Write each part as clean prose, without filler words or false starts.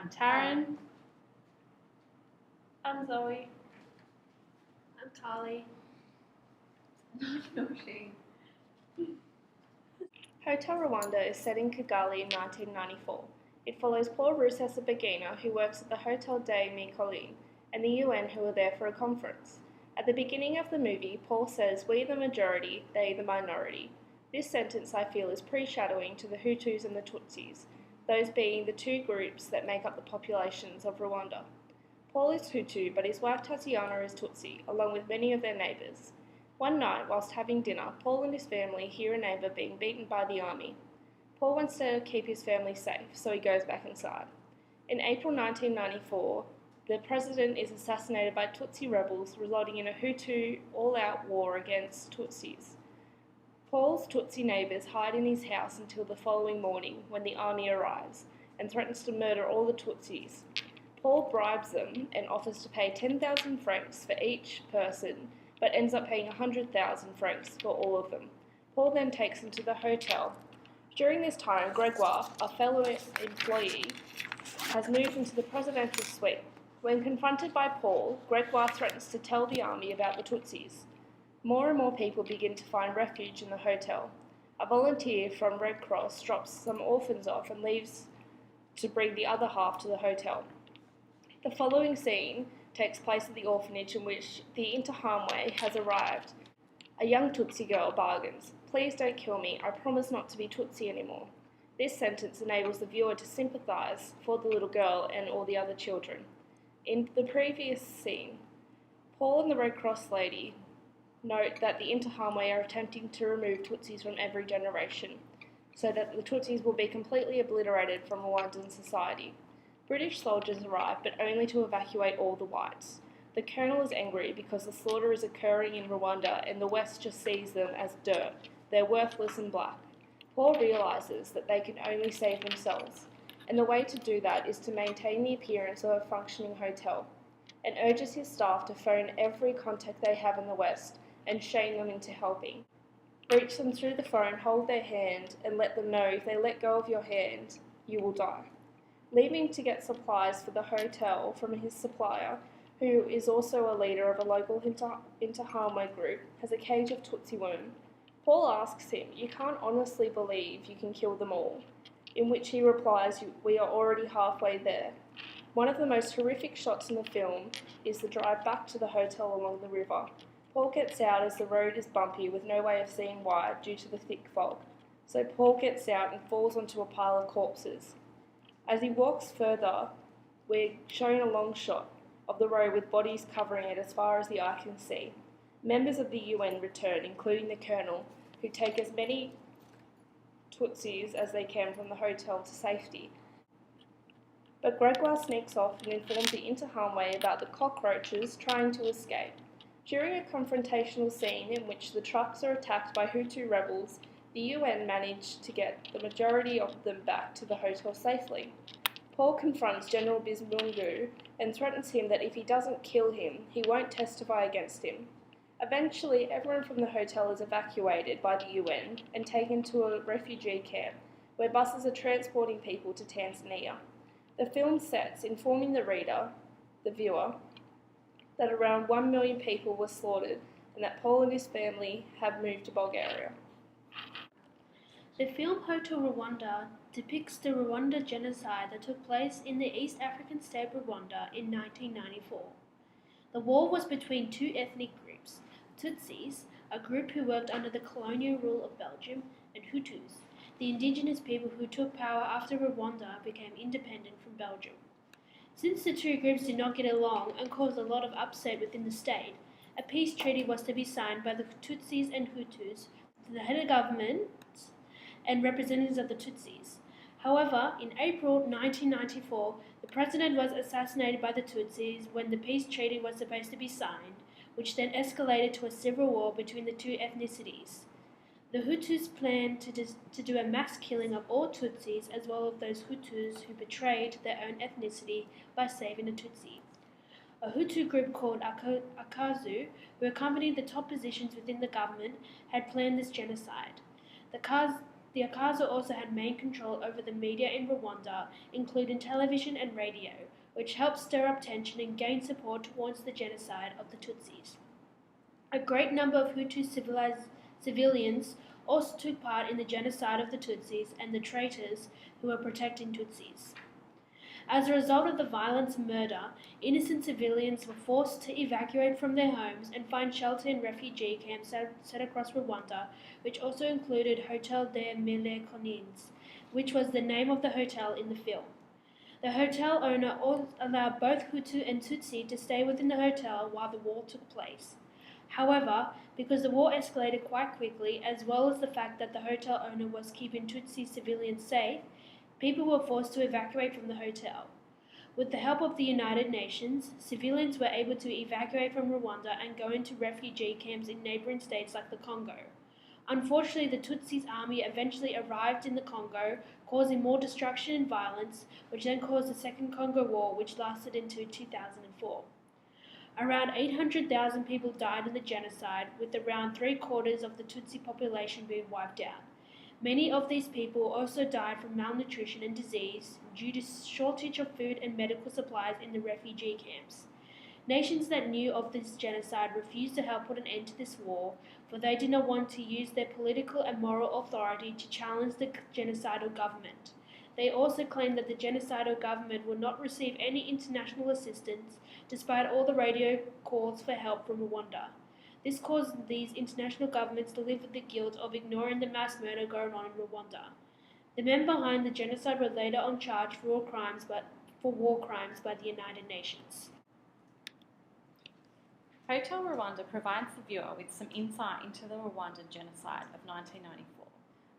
I'm Taryn. I'm Zoe. I'm Carley. Nawsheen. Hotel Rwanda is set in Kigali in 1994. It follows Paul Rusesabagina, who works at the Hotel des Mille Collines, and the UN, who are there for a conference. At the beginning of the movie, Paul says, "We the majority, they the minority." This sentence, I feel, is pre-shadowing to the Hutus and the Tutsis, those being the two groups that make up the populations of Rwanda. Paul is Hutu, but his wife Tatiana is Tutsi, along with many of their neighbours. One night, whilst having dinner, Paul and his family hear a neighbour being beaten by the army. Paul wants to keep his family safe, so he goes back inside. In April 1994, the president is assassinated by Tutsi rebels, resulting in a Hutu all-out war against Tutsis. Paul's Tutsi neighbours hide in his house until the following morning, when the army arrives, and threatens to murder all the Tutsis. Paul bribes them and offers to pay 10,000 francs for each person, but ends up paying 100,000 francs for all of them. Paul then takes them to the hotel. During this time, Gregoire, a fellow employee, has moved into the presidential suite. When confronted by Paul, Gregoire threatens to tell the army about the Tutsis. More and more people begin to find refuge in the hotel. A volunteer from Red Cross drops some orphans off and leaves to bring the other half to the hotel. The following scene takes place at the orphanage in which the Interahamwe has arrived. A young Tutsi girl bargains, "Please don't kill me, I promise not to be Tutsi anymore." This sentence enables the viewer to sympathise for the little girl and all the other children. In the previous scene, Paul and the Red Cross lady note that the Interahamwe are attempting to remove Tutsis from every generation, so that the Tutsis will be completely obliterated from Rwandan society. British soldiers arrive, but only to evacuate all the whites. The colonel is angry because the slaughter is occurring in Rwanda and the West just sees them as dirt. They're worthless and black. Paul realises that they can only save themselves, and the way to do that is to maintain the appearance of a functioning hotel, and urges his staff to phone every contact they have in the West and shame them into helping. Reach them through the phone, hold their hand, and let them know if they let go of your hand, you will die. Leaving to get supplies for the hotel from his supplier, who is also a leader of a local Interahamwe group, has a cage of Tutsi women. Paul asks him, "You can't honestly believe you can kill them all," in which he replies, "We are already halfway there." One of the most horrific shots in the film is the drive back to the hotel along the river. Paul gets out as the road is bumpy with no way of seeing why due to the thick fog. So Paul gets out and falls onto a pile of corpses. As he walks further, we're shown a long shot of the road with bodies covering it as far as the eye can see. Members of the UN return, including the colonel, who take as many Tutsis as they can from the hotel to safety. But Gregoire sneaks off and informs the Interahamwe about the cockroaches trying to escape. During a confrontational scene in which the trucks are attacked by Hutu rebels, the UN managed to get the majority of them back to the hotel safely. Paul confronts General Bismungu and threatens him that if he doesn't kill him, he won't testify against him. Eventually, everyone from the hotel is evacuated by the UN and taken to a refugee camp, where buses are transporting people to Tanzania. The film sets, informing the reader, the viewer, that around 1 million people were slaughtered and that Paul and his family have moved to Bulgaria. The film Hotel Rwanda depicts the Rwanda genocide that took place in the East African state Rwanda in 1994. The war was between two ethnic groups, Tutsis, a group who worked under the colonial rule of Belgium, and Hutus, the indigenous people who took power after Rwanda became independent from Belgium. Since the two groups did not get along and caused a lot of upset within the state, a peace treaty was to be signed by the Tutsis and Hutus, the head of government and representatives of the Tutsis. However, in April 1994, the president was assassinated by the Tutsis when the peace treaty was supposed to be signed, which then escalated to a civil war between the two ethnicities. The Hutus planned to do a mass killing of all Tutsis as well as those Hutus who betrayed their own ethnicity by saving the Tutsi. A Hutu group called Akazu, who accompanied the top positions within the government, had planned this genocide. The The Akaza also had main control over the media in Rwanda, including television and radio, which helped stir up tension and gain support towards the genocide of the Tutsis. A great number of Hutu civilians also took part in the genocide of the Tutsis and the traitors who were protecting Tutsis. As a result of the violence and murder, innocent civilians were forced to evacuate from their homes and find shelter in refugee camps set across Rwanda, which also included Hotel des Mille Collines, which was the name of the hotel in the film. The hotel owner allowed both Hutu and Tutsi to stay within the hotel while the war took place. However, because the war escalated quite quickly, as well as the fact that the hotel owner was keeping Tutsi civilians safe, people were forced to evacuate from the hotel. With the help of the United Nations, civilians were able to evacuate from Rwanda and go into refugee camps in neighboring states like the Congo. Unfortunately, the Tutsis army eventually arrived in the Congo, causing more destruction and violence, which then caused the Second Congo War, which lasted into 2004. Around 800,000 people died in the genocide, with around 3/4 of the Tutsi population being wiped out. Many of these people also died from malnutrition and disease due to shortage of food and medical supplies in the refugee camps. Nations that knew of this genocide refused to help put an end to this war, for they did not want to use their political and moral authority to challenge the genocidal government. They also claimed that the genocidal government would not receive any international assistance, despite all the radio calls for help from Rwanda. This caused these international governments to live with the guilt of ignoring the mass murder going on in Rwanda. The men behind the genocide were later on charged for war crimes by the United Nations. Hotel Rwanda provides the viewer with some insight into the Rwandan genocide of 1994,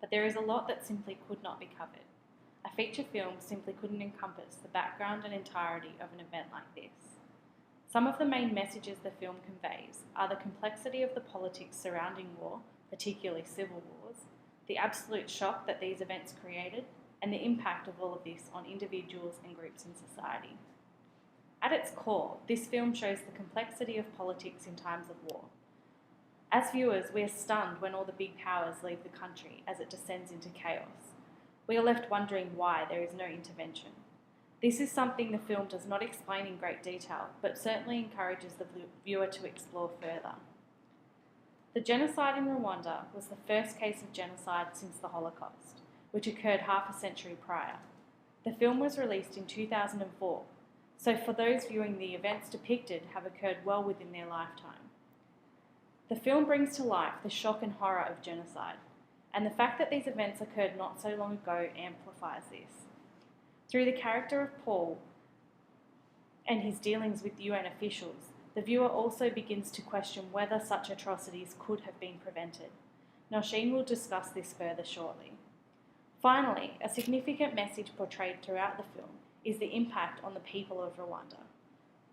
but there is a lot that simply could not be covered. A feature film simply couldn't encompass the background and entirety of an event like this. Some of the main messages the film conveys are the complexity of the politics surrounding war, particularly civil wars, the absolute shock that these events created, and the impact of all of this on individuals and groups in society. At its core, this film shows the complexity of politics in times of war. As viewers, we are stunned when all the big powers leave the country as it descends into chaos. We are left wondering why there is no intervention. This is something the film does not explain in great detail, but certainly encourages the viewer to explore further. The genocide in Rwanda was the first case of genocide since the Holocaust, which occurred half a century prior. The film was released in 2004, so for those viewing, the events depicted have occurred well within their lifetime. The film brings to life the shock and horror of genocide, and the fact that these events occurred not so long ago amplifies this. Through the character of Paul and his dealings with UN officials, the viewer also begins to question whether such atrocities could have been prevented. Nawsheen will discuss this further shortly. Finally, a significant message portrayed throughout the film is the impact on the people of Rwanda.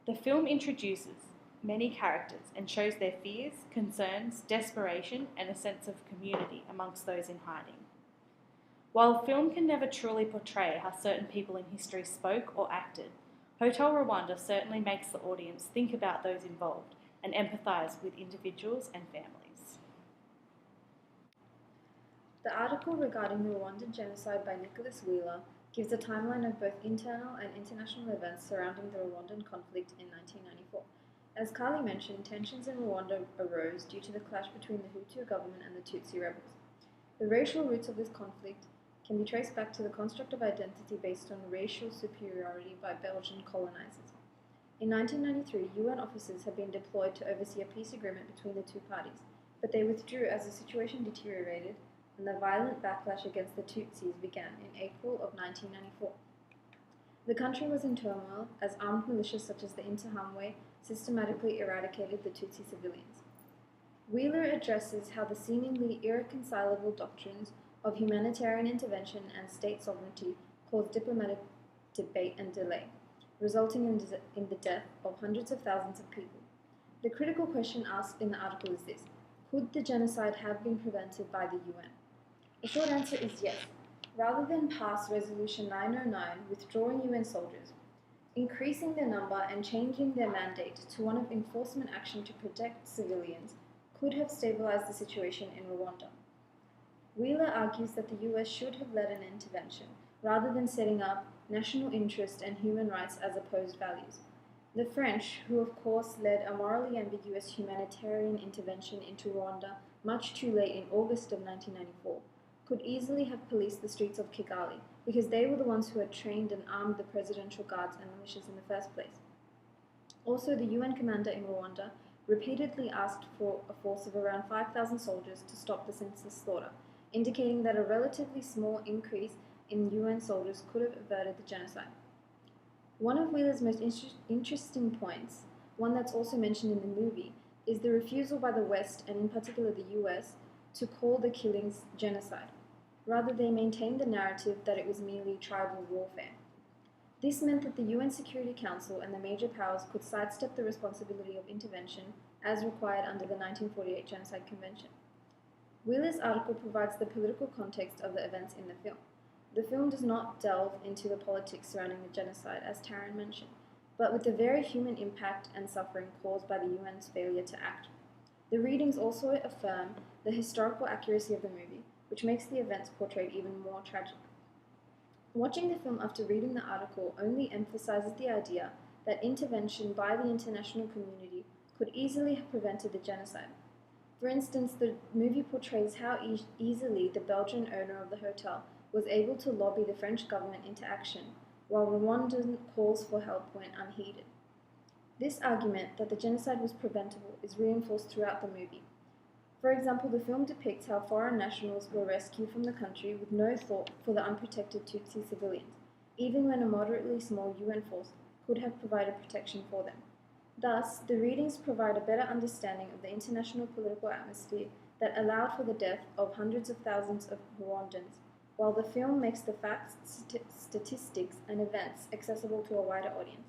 The film introduces many characters and shows their fears, concerns, desperation, and a sense of community amongst those in hiding. While film can never truly portray how certain people in history spoke or acted, Hotel Rwanda certainly makes the audience think about those involved and empathise with individuals and families. The article regarding the Rwandan genocide by Nicholas Wheeler gives a timeline of both internal and international events surrounding the Rwandan conflict in 1994. As Carley mentioned, tensions in Rwanda arose due to the clash between the Hutu government and the Tutsi rebels. The racial roots of this conflict can be traced back to the construct of identity based on racial superiority by Belgian colonizers. In 1993, UN officers had been deployed to oversee a peace agreement between the two parties, but they withdrew as the situation deteriorated and the violent backlash against the Tutsis began in April of 1994. The country was in turmoil as armed militias such as the Interahamwe systematically eradicated the Tutsi civilians. Wheeler addresses how the seemingly irreconcilable doctrines of humanitarian intervention and state sovereignty caused diplomatic debate and delay, resulting in the death of hundreds of thousands of people. The critical question asked in the article is this: could the genocide have been prevented by the UN? The short answer is yes. Rather than pass Resolution 909 withdrawing UN soldiers, increasing their number and changing their mandate to one of enforcement action to protect civilians could have stabilized the situation in Rwanda. Wheeler argues that the US should have led an intervention, rather than setting up national interest and human rights as opposed values. The French, who of course led a morally ambiguous humanitarian intervention into Rwanda much too late in August of 1994, could easily have policed the streets of Kigali, because they were the ones who had trained and armed the presidential guards and militias in the first place. Also, the UN commander in Rwanda repeatedly asked for a force of around 5,000 soldiers to stop the senseless slaughter, indicating that a relatively small increase in UN soldiers could have averted the genocide. One of Wheeler's most interesting points, one that's also mentioned in the movie, is the refusal by the West, and in particular the US, to call the killings genocide. Rather, they maintained the narrative that it was merely tribal warfare. This meant that the UN Security Council and the major powers could sidestep the responsibility of intervention as required under the 1948 Genocide Convention. Wheeler's article provides the political context of the events in the film. The film does not delve into the politics surrounding the genocide, as Taryn mentioned, but with the very human impact and suffering caused by the UN's failure to act. The readings also affirm the historical accuracy of the movie, which makes the events portrayed even more tragic. Watching the film after reading the article only emphasizes the idea that intervention by the international community could easily have prevented the genocide. For instance, the movie portrays how easily the Belgian owner of the hotel was able to lobby the French government into action, while Rwandan calls for help went unheeded. This argument that the genocide was preventable is reinforced throughout the movie. For example, the film depicts how foreign nationals were rescued from the country with no thought for the unprotected Tutsi civilians, even when a moderately small UN force could have provided protection for them. Thus, the readings provide a better understanding of the international political atmosphere that allowed for the death of hundreds of thousands of Rwandans, while the film makes the facts, statistics, and events accessible to a wider audience.